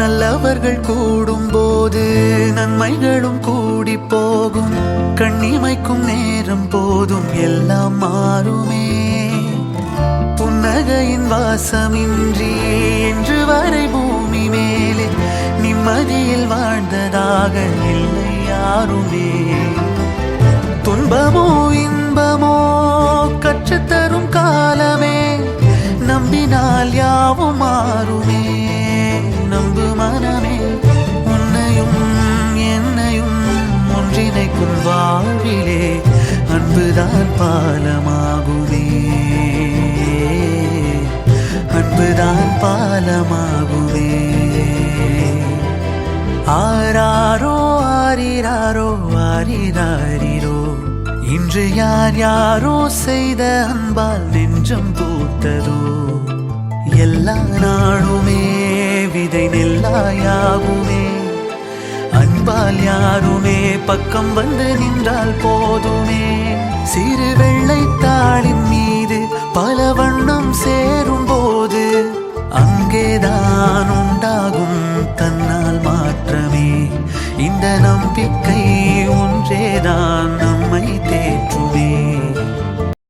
நல்லவர்கள் கூடும்போது நன்மைகளும் கூடி போகும். கண்ணிமைக்கும் நேரம் போதும் எல்லாம் மாறுமே. புன்னகையின் வாசமின்றி என்று வரை பூமி மேலே நிம்மதியில் வாழ்ந்ததாக இல்லை யாருமே. துன்பமோ இன்பமோ கற்றுத்தரும் காலமே, நம்பினால் யாவும் மாறுமே. நம்பு மனமே, உன்னையும் என்னையும் ஒன்றிணைக்கும் வாழ்விலே அன்புதான் பாலமாகுமே. அன்புதான் பாலமாகுமே. ஆராரோ ஆரிராரோ ஆரிராரிரோ, இன்று யார் யாரோ செய்த அன்பால் நெஞ்சம் பூத்ததோ. எல்லா நாளுமே விதை நெல்லாயாகுமே. அன்பால் யாருமே பக்கம் வந்து நின்றால் போதுமே. சிறு வெள்ளைத்தாளின் மீது பல வண்ணம் சேரும் போது அங்கேதான் உண்டாகும் தன்னால் மாற்றமே. இந்த நம்பிக்கை ஒன்றேதான் நம்மை தேற்றும்.